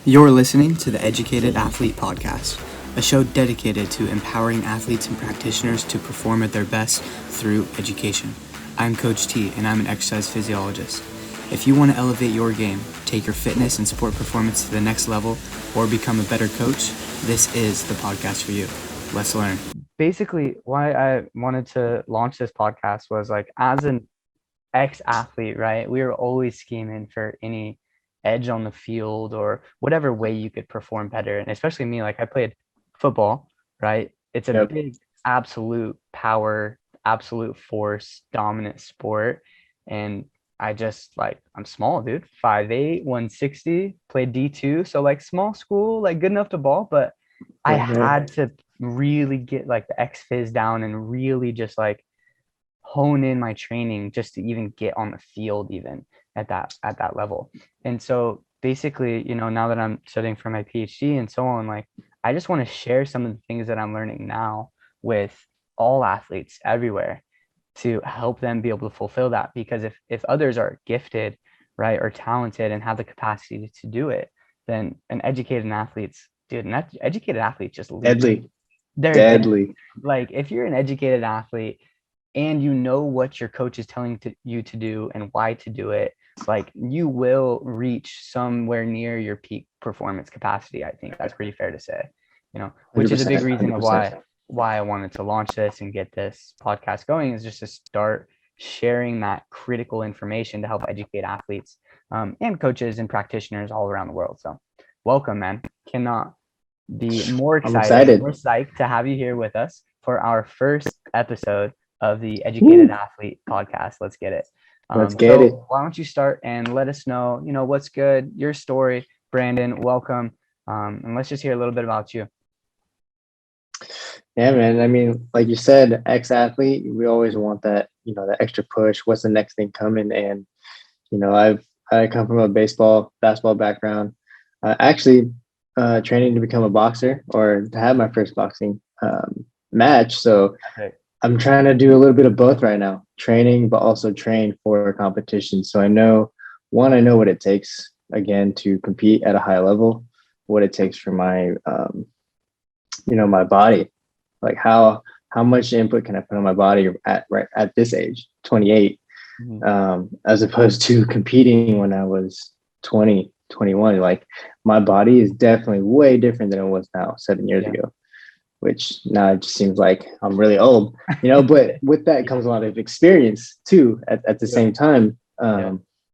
You're listening to the Educated Athlete Podcast, a show dedicated to empowering athletes and practitioners to perform at their best through education. I'm Coach T, and I'm an exercise physiologist. If you want to elevate your game, take your fitness and sport performance to the next level, or become a better coach, this is the podcast for you. Let's learn. Basically, why I wanted to launch this podcast was as an ex-athlete, right? We were always scheming for any edge on the field or whatever way you could perform better. And especially me, I played football, right? It's a big, absolute power, absolute force, dominant sport. And I just I'm small, dude. 5'8", 160, played D2. So small school, good enough to ball, but I had to really get the X phys down and really just hone in my training just to even get on the field even at that level. And so basically, now that I'm studying for my PhD and so on, I just want to share some of the things that I'm learning now with all athletes everywhere to help them be able to fulfill that. Because if others are gifted, right, or talented and have the capacity to do it, then an educated athletes, dude, an educated athlete just Deadly. They're deadly. If you're an educated athlete and you know what your coach is telling you to do and why to do it, you will reach somewhere near your peak performance capacity. I think that's pretty fair to say, which is a big reason of why I wanted to launch this and get this podcast going, is just to start sharing that critical information to help educate athletes and coaches and practitioners all around the world. So welcome, man. Cannot be more excited, more psyched to have you here with us for our first episode of the Educated Athlete Podcast. Let's get it. Let's get it. Why don't you start and let us know, what's good, your story. Brandon, welcome. And let's just hear a little bit about you. Yeah, man. I mean, like you said, ex-athlete, we always want that, that extra push. What's the next thing coming? And, I come from a basketball background. Actually, training to become a boxer or to have my first boxing match. So I'm trying to do a little bit of both right now, training, but also train for competition. So I know what it takes, again, to compete at a high level, what it takes for my, my body, how much input can I put on my body at this age, 28, as opposed to competing when I was 20, 21. My body is definitely way different than it was now 7 years ago, which now it just seems like I'm really old, but with that comes a lot of experience too at the same time,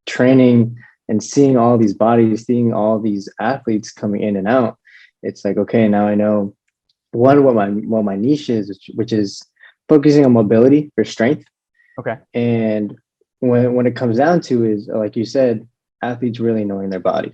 training and seeing all these bodies, seeing all these athletes coming in and out. It's okay, now I know what my niche is, which is focusing on mobility for strength. Okay. And when it comes down to is, like you said, athletes really knowing their body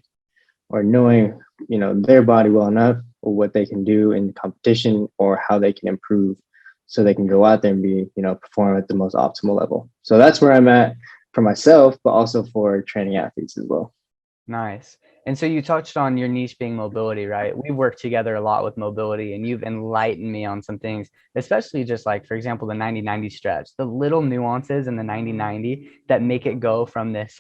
or knowing, their body well enough or what they can do in competition or how they can improve so they can go out there and be, perform at the most optimal level. So that's where I'm at for myself, but also for training athletes as well. Nice. And so you touched on your niche being mobility, right? We work together a lot with mobility, and you've enlightened me on some things, especially just for example, the 90-90 stretch, the little nuances in the 90-90 that make it go from this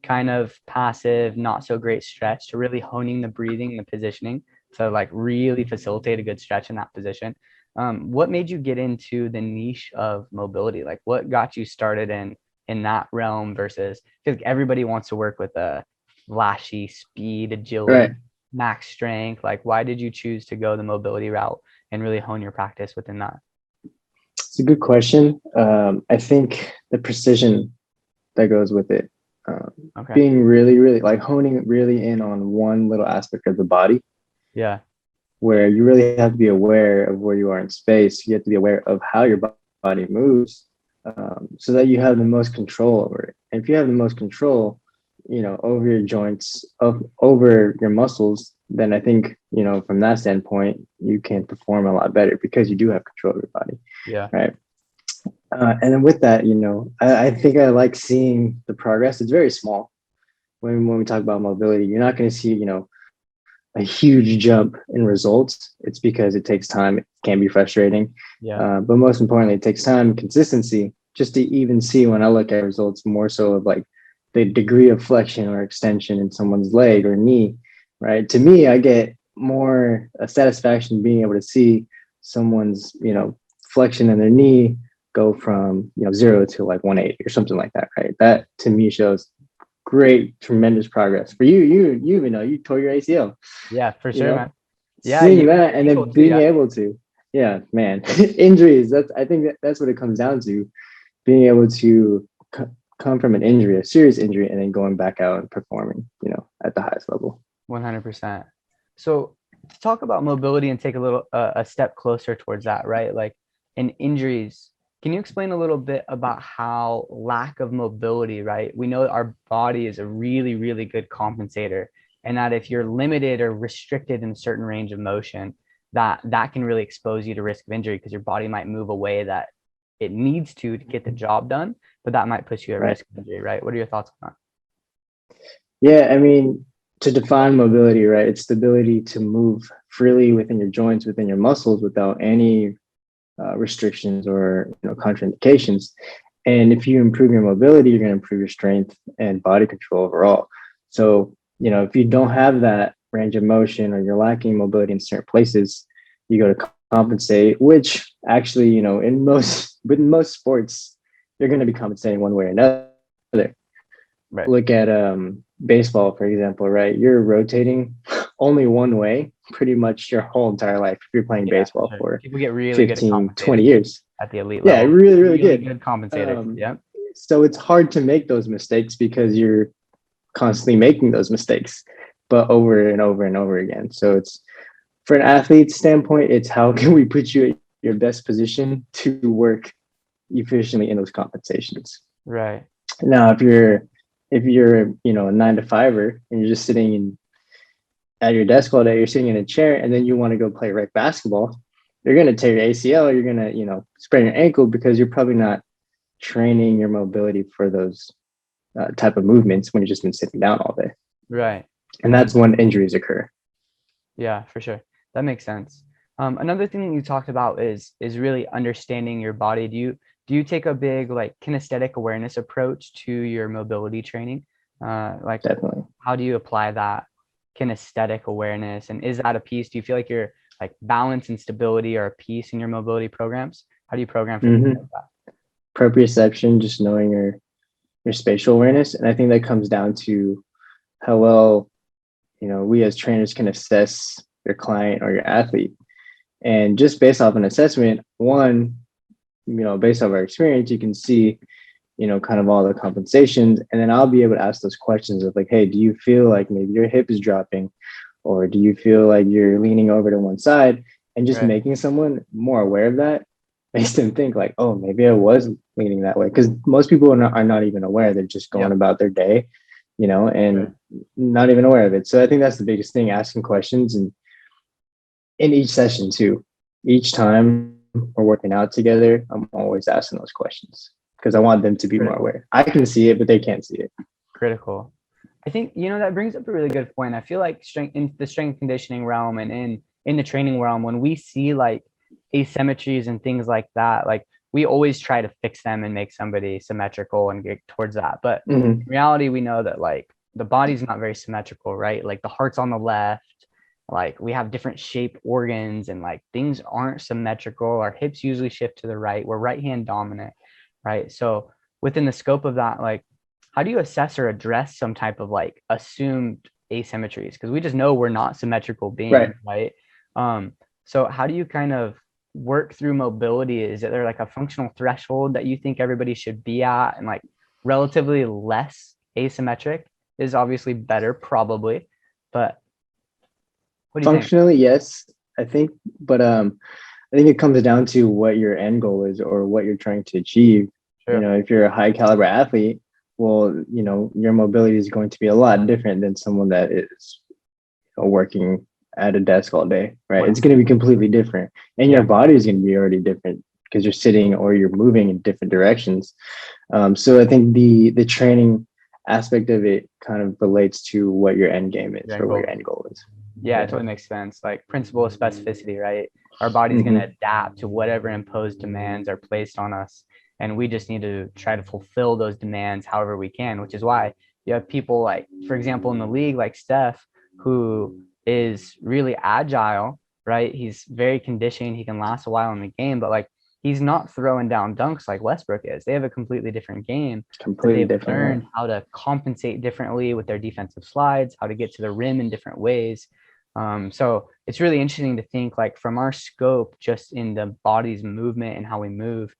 kind of passive, not so great stretch to really honing the breathing and the positioning to really facilitate a good stretch in that position. What made you get into the niche of mobility? What got you started in that realm versus, because everybody wants to work with a flashy speed, agility, max strength. Why did you choose to go the mobility route and really hone your practice within that? It's a good question. I think the precision that goes with it, being really, really honing really in on one little aspect of the body. Yeah. Where you really have to be aware of where you are in space. You have to be aware of how your body moves, so that you have the most control over it. And if you have the most control, over your joints, over your muscles, then I think, from that standpoint, you can perform a lot better because you do have control of your body. Yeah. Right. And then with that, I think I like seeing the progress. It's very small. When we talk about mobility, you're not going to see, a huge jump in results. It's because it takes time. It can be frustrating. Yeah. But most importantly, it takes time and consistency just to even see when I look at results more so of the degree of flexion or extension in someone's leg or knee right? To me, I get more satisfaction being able to see someone's, flexion in their knee go from, 0 to like 180 or something like that, right? That to me shows great, tremendous progress for you. You even know you tore your ACL, Yeah, for you sure, know, man. Yeah, seeing you that and ankle then too. being Yeah. able to, yeah, man, injuries. I think that's what it comes down to, being able to come from an injury, a serious injury, and then going back out and performing, at the highest level. 100%. So to talk about mobility and take a little a step closer towards that, right? Like in injuries, can you explain a little bit about how lack of mobility, right? We know our body is a really, really good compensator, and that if you're limited or restricted in a certain range of motion, that can really expose you to risk of injury because your body might move away that it needs to get the job done, but that might put you at Right. risk of injury, right? What are your thoughts on Yeah, I mean, to define mobility, right, it's the ability to move freely within your joints, within your muscles, without any restrictions or contraindications. And if you improve your mobility, you're going to improve your strength and body control overall. So, if you don't have that range of motion or you're lacking mobility in certain places, you go to compensate, which actually, in most sports, you're going to be compensating one way or another. that? Look at baseball, for example, right? You're rotating only one way pretty much your whole entire life if you're playing Yeah, for baseball sure. for People get really good at 15, compensating 20 years. at the elite Yeah, level. really, really Really good. good compensators. Yeah. So it's hard to make those mistakes because you're constantly making those mistakes, but over and over and over again. So it's, for an athlete's standpoint, it's how can we put you at your best position to work efficiently in those compensations. Right. Now, if you're a 9 to 5er and you're just sitting at your desk all day, you're sitting in a chair, and then you want to go play rec basketball, you're going to tear your ACL, you're going to, sprain your ankle because you're probably not training your mobility for those type of movements when you've just been sitting down all day. Right. And that's when injuries occur. Yeah, for sure. That makes sense. Another thing that you talked about is really understanding your body. Do you take a big like kinesthetic awareness approach to your mobility training? Like Definitely. how do you apply that kinesthetic awareness? And is that a piece? Do you feel like your like balance and stability are a piece in your mobility programs? How do you program for things Mm-hmm. like that? Proprioception, just knowing your spatial awareness. And I think that comes down to how well, we as trainers can assess your client or your athlete. And just based off an assessment, one, based off our experience, you can see, kind of all the compensations. And then I'll be able to ask those questions of like, hey, do you feel like maybe your hip is dropping? Or do you feel like you're leaning over to one side? And just Right. making someone more aware of that makes them think like, oh, maybe I was leaning that way. Because most people are not even aware. They're just going Yep. about their day, and Sure. not even aware of it. So I think that's the biggest thing, asking questions. And in each session too, each time we're working out together, I'm always asking those questions because I want them to be more Critical. aware. I can see it, but they can't see it. Critical. I think that brings up a really good point. I feel like in the strength conditioning realm and in the training realm, when we see like asymmetries and things like that, like we always try to fix them and make somebody symmetrical and get towards that. But in reality, we know that like the body's not very symmetrical, right? Like the heart's on the left, like we have different shaped organs and like things aren't symmetrical. Our hips usually shift to the right. We're right hand dominant, right? So within the scope of that, like how do you assess or address some type of like assumed asymmetries? Because we just know we're not symmetrical beings, right? So how do you kind of work through mobility? Is there like a functional threshold that you think everybody should be at, and like relatively less asymmetric is obviously better, probably, but what do you think? Functionally, yes, I think, but I think it comes down to what your end goal is or what you're trying to achieve. Sure. If you're a high caliber athlete, well, your mobility is going to be a lot different than someone that is working at a desk all day, right? It's going to be completely different. And your body is going to be already different because you're sitting or you're moving in different directions. So I think the training aspect of it kind of relates to what your end game is or what your end goal is. Yeah, it totally makes sense. Like principle of specificity, right? Our body's going to adapt to whatever imposed demands are placed on us. And we just need to try to fulfill those demands however we can, which is why you have people like, for example, in the league, like Steph, who is really agile, right? He's very conditioned. He can last a while in the game, but like he's not throwing down dunks like Westbrook is. They have a completely different game that Completely they've different. learned how to compensate differently with their defensive slides, how to get to the rim in different ways. So it's really interesting to think like from our scope, just in the body's movement and how we move,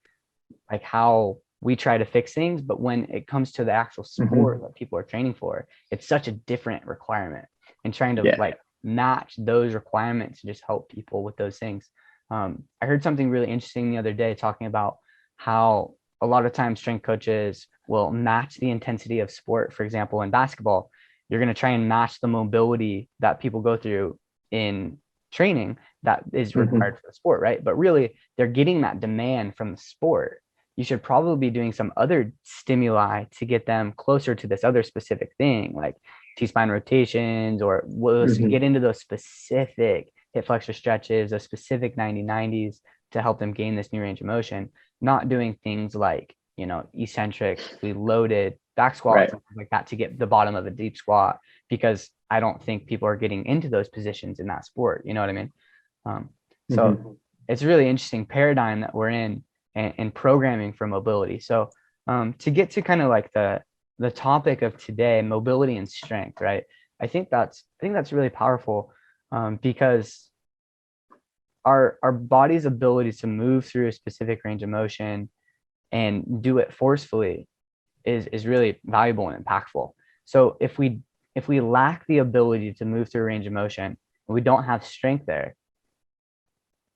like how we try to fix things. But when it comes to the actual sport that people are training for, it's such a different requirement, and trying to like match those requirements and just help people with those things. I heard something really interesting the other day talking about how a lot of times strength coaches will match the intensity of sport. For example, in basketball, you're going to try and match the mobility that people go through in training that is required for the sport, right? But really, they're getting that demand from the sport. You should probably be doing some other stimuli to get them closer to this other specific thing, like T-spine rotations, or get into those specific hip flexor stretches, those specific 90-90s to help them gain this new range of motion, not doing things like, eccentrically loaded back squats, like that to get the bottom of a deep squat, because I don't think people are getting into those positions in that sport. You know what I mean? So it's a really interesting paradigm that we're in and programming for mobility. So to get to kind of like the topic of today, mobility and strength, right? I think that's really powerful because our body's ability to move through a specific range of motion and do it forcefully is really valuable and impactful. So if we lack the ability to move through a range of motion and we don't have strength there,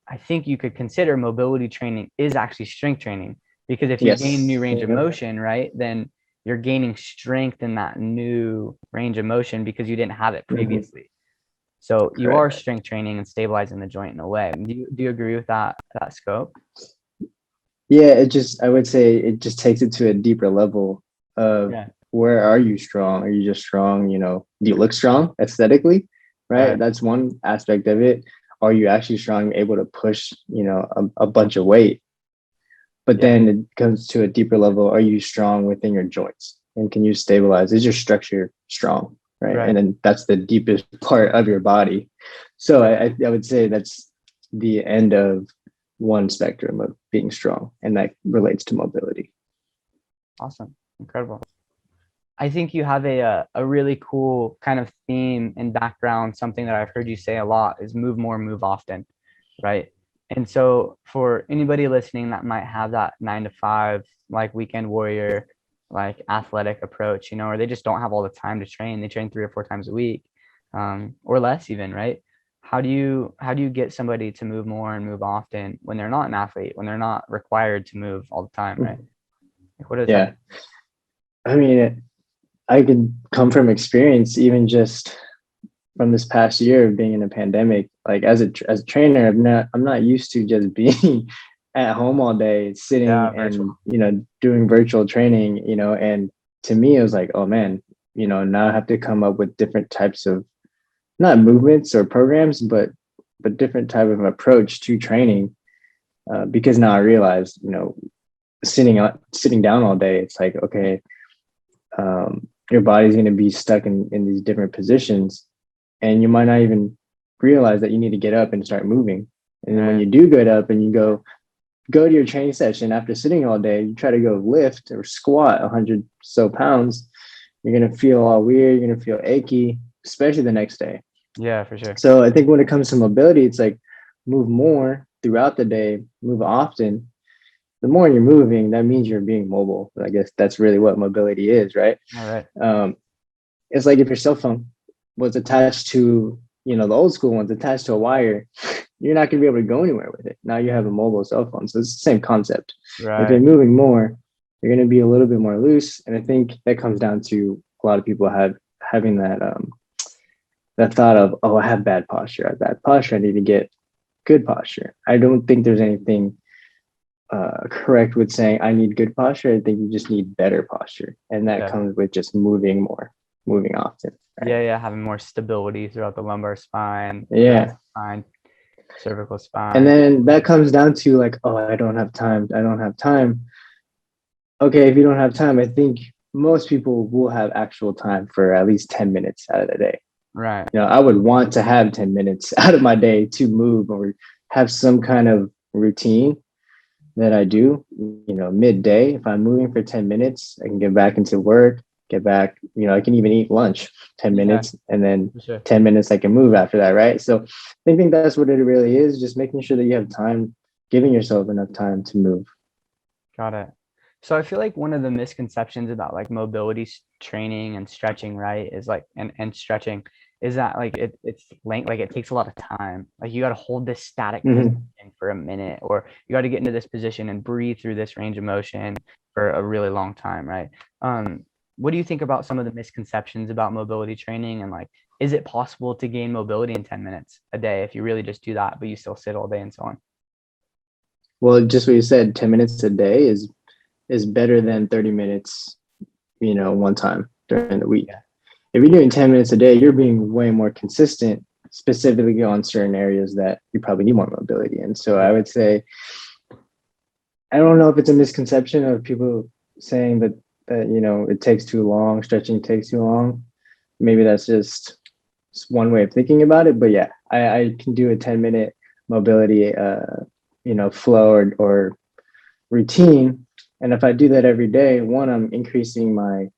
I think you could consider mobility training is actually strength training, because if you gain new range of motion, right, then you're gaining strength in that new range of motion because you didn't have it previously. So you are strength training and stabilizing the joint in a way. Do you agree with that scope? Yeah, I would say it just takes it to a deeper level of where are you strong? Are you just strong? Do you look strong aesthetically? Right? That's one aspect of it. Are you actually strong, able to push, a bunch of weight? But then it comes to a deeper level. Are you strong within your joints? And can you stabilize? Is your structure strong? Right. And then that's the deepest part of your body. So I would say that's the end of one spectrum of being strong. And that relates to mobility. Awesome. Incredible. I think you have a really cool kind of theme and background. Something that I've heard you say a lot is move more, move often, right? And so for anybody listening that might have that 9-to-5, like weekend warrior, like athletic approach, or they just don't have all the time to train. They train 3 or 4 times a week, or less even, right? How do you get somebody to move more and move often when they're not an athlete, when they're not required to move all the time, right? Like, what is that? I mean, I could come from experience, even just from this past year of being in a pandemic. Like as a trainer, I'm not used to just being at home all day, sitting and doing virtual training. And to me, it was like, oh man, now I have to come up with different types of not movements or programs, but different type of approach to training. Because now I realize, sitting down all day, it's like, okay, your body's going to be stuck in these different positions, and you might not even realize that you need to get up and start moving. And then when you do get up and you go to your training session after sitting all day, you try to go lift or squat 100 so pounds, you're going to feel all weird. You're going to feel achy, especially the next day. Yeah, for sure. So I think when it comes to mobility, it's like move more throughout the day, move often. The more you're moving, that means you're being mobile. I guess that's really what mobility is, right? All right. It's like if your cell phone was attached to, the old school ones attached to a wire, you're not going to be able to go anywhere with it. Now you have a mobile cell phone. So it's the same concept. Right. If you're moving more, you're going to be a little bit more loose. And I think that comes down to a lot of people having that thought of, oh, I have bad posture. I have bad posture. I need to get good posture. I don't think there's anything correct with saying I need good posture. I think you just need better posture. And that comes with just moving more, moving often. Right? Yeah. Having more stability throughout the lumbar spine. Spine, cervical spine. And then that comes down to like, oh, I don't have time. Okay, if you don't have time, I think most people will have actual time for at least 10 minutes out of the day. Right. I would want to have 10 minutes out of my day to move or have some kind of routine that I do, midday. If I'm moving for 10 minutes, I can get back into work, get back, I can even eat lunch 10 Yeah, minutes and then for sure. 10 minutes I can move after that. Right. So I think that's what it really is. Just making sure that you have time, giving yourself enough time to move. Got it. So I feel like one of the misconceptions about like mobility training and stretching, right, is like and stretching is that like it's length, like it takes a lot of time. Like you got to hold this static position Mhm. for a minute, or you got to get into this position and breathe through this range of motion for a really long time, right? Um, what do you think about some of the misconceptions about mobility training, and like, is it possible to gain mobility in 10 minutes a day if you really just do that, but you still sit all day and so on? Well, just what you said, 10 minutes a day is better than 30 minutes, one time during the week. Yeah. If you're doing 10 minutes a day, you're being way more consistent, specifically on certain areas that you probably need more mobility in. So I would say, I don't know if it's a misconception of people saying that it takes too long, stretching takes too long. Maybe that's just one way of thinking about it. But yeah, I can do a 10-minute mobility flow or routine. And if I do that every day, one, I'm increasing my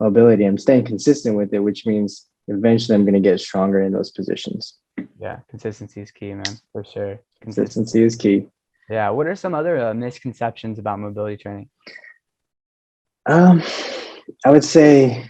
mobility. I'm staying consistent with it, which means eventually I'm going to get stronger in those positions. Yeah, consistency is key, man, for sure. Consistency is key. Yeah. What are some other misconceptions about mobility training? I would say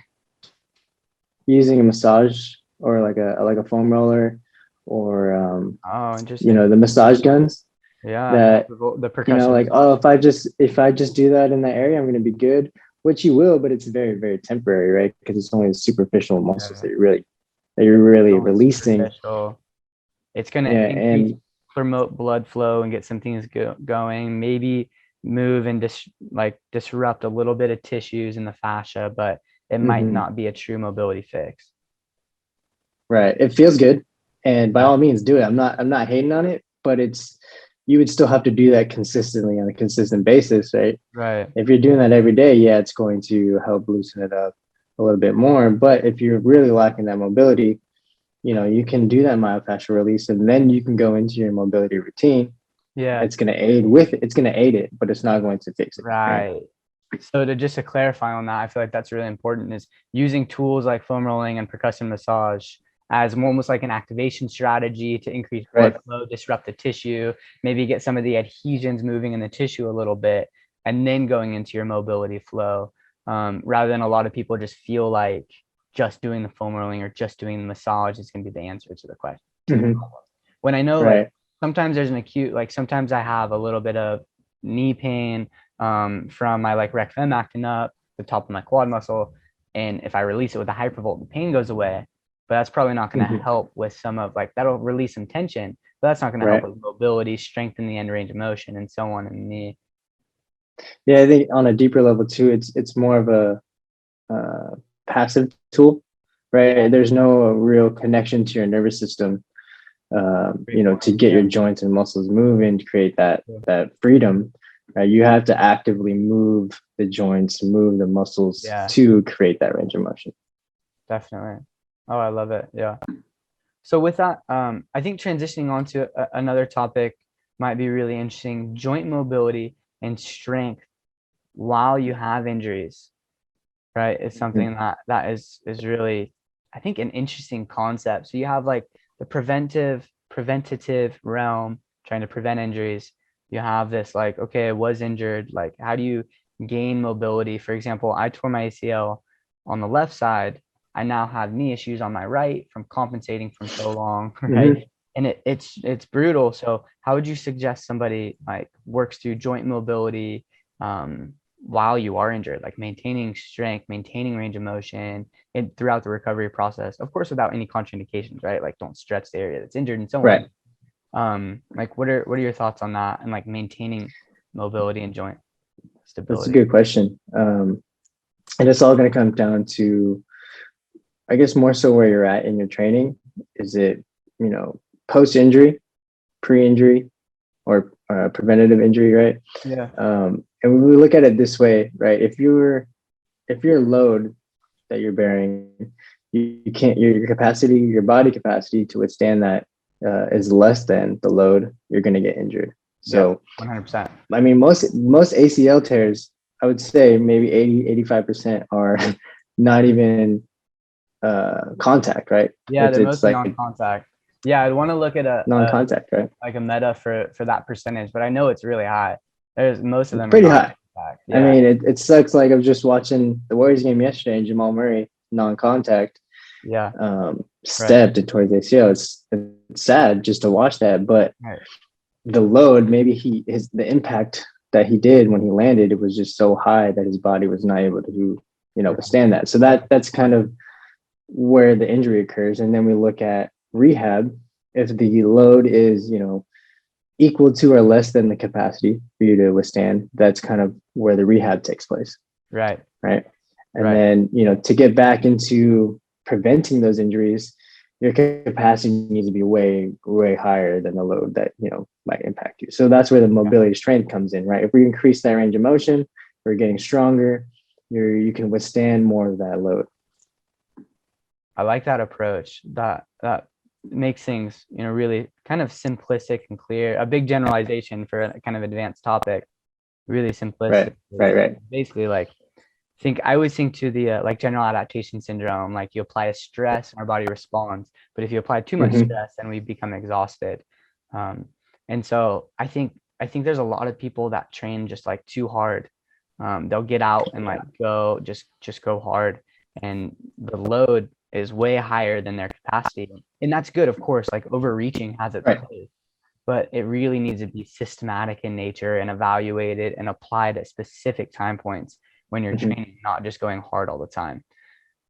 using a massage or like a foam roller or Oh, interesting. the massage guns Yeah, that the percussion like, oh, massage. if I just do that in that area, I'm going to be good, which you will, but it's very, very temporary, right? Because it's only the superficial muscles Yeah, that you're really only releasing. superficial. It's gonna Yeah, increase, and promote blood flow and get some things going. Maybe move and disrupt a little bit of tissues in the fascia, but it might mhm, not be a true mobility fix. right, it feels good, and by Yeah. all means, do it. I'm not hating on it, but you would still have to do that consistently on a consistent basis, right? Right. If you're doing that every day, yeah, it's going to help loosen it up a little bit more. But if you're really lacking that mobility, you can do that myofascial release, and then you can go into your mobility routine. Yeah. It's going to aid it, but it's not going to fix it. Right. Right. So to clarify on that, I feel like that's really important is using tools like foam rolling and percussion massage as almost like an activation strategy to increase blood Right. flow, disrupt the tissue, maybe get some of the adhesions moving in the tissue a little bit, and then going into your mobility flow. Rather than a lot of people just feel like just doing the foam rolling or just doing the massage is going to be the answer to the question, to the Mhm. problem. When I know like Right. sometimes there's an acute, like sometimes I have a little bit of knee pain from my like rec fem acting up the top of my quad muscle. And if I release it with a hypervolt, the pain goes away. But that's probably not going to Mhm. help with some of like that'll release some tension, but that's not going to help Right. with mobility, strengthen the end range of motion, and so on in the knee. Yeah, I think on a deeper level too, it's more of a passive tool, Yeah, right? There's no real connection to your nervous system, great to point. get Yeah. your joints and muscles moving to create that Yeah. that freedom. Right? You have to actively move the joints, move the muscles Yeah, to create that range of motion. definitely. Oh, I love it. Yeah. So with that, I think transitioning on to another topic might be really interesting: joint mobility and strength while you have injuries. Right? It's Mhm. something that is really, I think, an interesting concept. So you have like the preventative realm, trying to prevent injuries. You have this like, okay, I was injured. Like, how do you gain mobility? For example, I tore my ACL on the left side. I now have knee issues on my right from compensating from so long, right? Mhm. And it's brutal. So how would you suggest somebody like works through joint mobility while you are injured, like maintaining strength, maintaining range of motion and throughout the recovery process, of course, without any contraindications, right? Like don't stretch the area that's injured and so on. Right. Like what are your thoughts on that and like maintaining mobility and joint That's a stability? good question. And it's all going to come down to, I guess, more so where you're at in your training. Is it, post injury, pre injury, or preventative injury, right? Yeah. And we look at it this way, right? If your load that you're bearing you can't, your capacity, your body capacity to withstand that is less than the load, you're going to get injured. So 100%. I mean, most ACL tears, I would say maybe 85% are not even contact, right? Yeah, they're It's mostly like non-contact. Yeah, I'd want to look at a non-contact, right? like a meta for that percentage, but I know it's really high. There's most of It's them are pretty high. non-contact. I Yeah, mean, it sucks. Like I was just watching the Warriors game yesterday, and Jamal Murray non-contact yeah, right, stepped towards ACL. It's sad just to watch that, but right. the load, maybe the impact that he did when he landed, it was just so high that his body was not able to, withstand that. So that's kind of where the injury occurs. And then we look at rehab. If the load is, equal to or less than the capacity for you to withstand, that's kind of where the rehab takes place. Right. Right. And Right. then, to get back into preventing those injuries, your capacity needs to be way, way higher than the load that, might impact you. So that's where the mobility strength comes in, right? If we increase that range of motion, we're getting stronger, you can withstand more of that load. I like that approach. That makes things, really kind of simplistic and clear. A big generalization for a kind of advanced topic. Really simplistic. Right. Basically, like I always think to the like general adaptation syndrome. Like you apply a stress, and our body responds. But if you apply too much stress, then we become exhausted. And so I think there's a lot of people that train just like too hard. They'll get out and like go just go hard, and the load is way higher than their capacity. And that's good, of course, like overreaching has its place, but it really needs to be systematic in nature and evaluated and applied at specific time points when you're training, not just going hard all the time.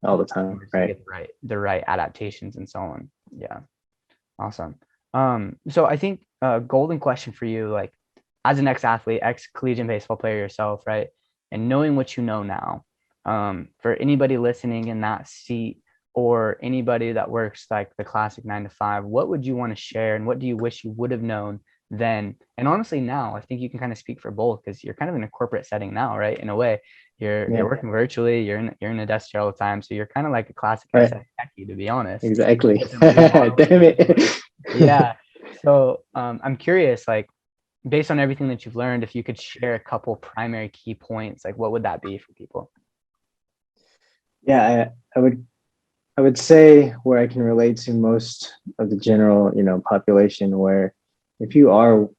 All the time, right? Get the right adaptations and so on. Yeah. Awesome. So I think a golden question for you, like as an ex-athlete, ex-collegiate baseball player yourself, right? And knowing what you know now, for anybody listening in that seat or anybody that works like the classic 9 to 5, what would you want to share and what do you wish you would have known then? And honestly, now I think you can kind of speak for both because you're kind of in a corporate setting now, right? In a way, you're working virtually, you're in a desk chair all the time, so you're kind of like a classic techie, to be honest. Exactly. Damn it. Yeah. So I'm curious, like based on everything that you've learned, if you could share a couple primary key points, like what would that be for people? Yeah, I would say where I can relate to most of the general, population, where if you are,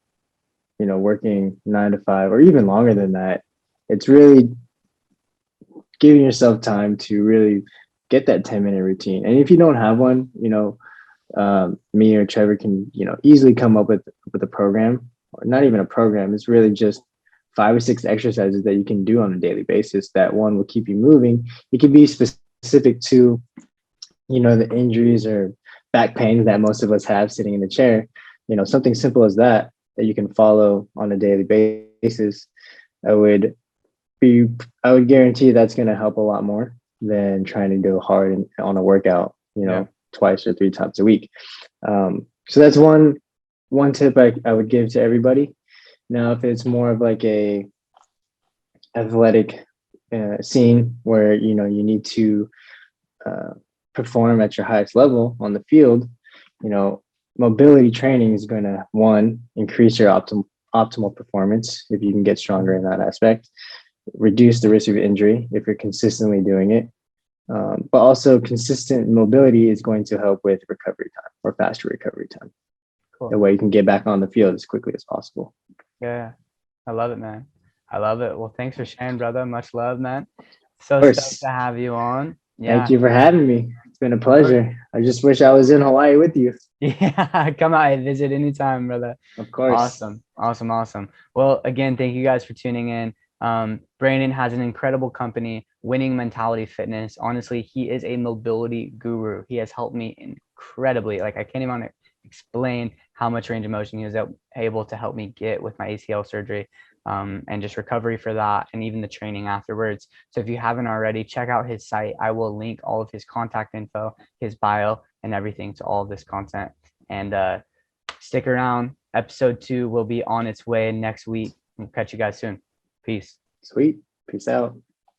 working 9 to 5 or even longer than that, it's really giving yourself time to really get that 10-minute routine. And if you don't have one, me or Trevor can, easily come up with a program, or not even a program. It's really just 5 or 6 exercises that you can do on a daily basis that one will keep you moving. It can be specific to, the injuries or back pains that most of us have sitting in the chair. Something simple as that you can follow on a daily basis. I would guarantee that's going to help a lot more than trying to go hard on a workout, twice or 3 times a week. So that's one tip I would give to everybody. Now, if it's more of like a athletic scene where, you need to perform at your highest level on the field, mobility training is going to, one, increase your optimal performance if you can get stronger in that aspect, reduce the risk of injury if you're consistently doing it. But also consistent mobility is going to help with recovery time or faster recovery time. Cool. That way you can get back on the field as quickly as possible. Yeah, I love it, man. I love it. Well, thanks for sharing, brother. Much love, man. So stoked to have you on. Yeah. Thank you for having me. It's been a pleasure. I just wish I was in Hawaii with you. Yeah, come out and visit anytime, brother. Of course. Awesome. Well, again, thank you guys for tuning in. Brandon has an incredible company, Winning Mentality Fitness. Honestly, he is a mobility guru. He has helped me incredibly. Like I can't even explain how much range of motion he was able to help me get with my ACL surgery. And just recovery for that and even the training afterwards. So if you haven't already, check out his site. I will link all of his contact info, his bio, and everything to all of this content. And stick around. Episode 2 will be on its way next week. We'll catch you guys soon. Peace. Sweet. Peace out.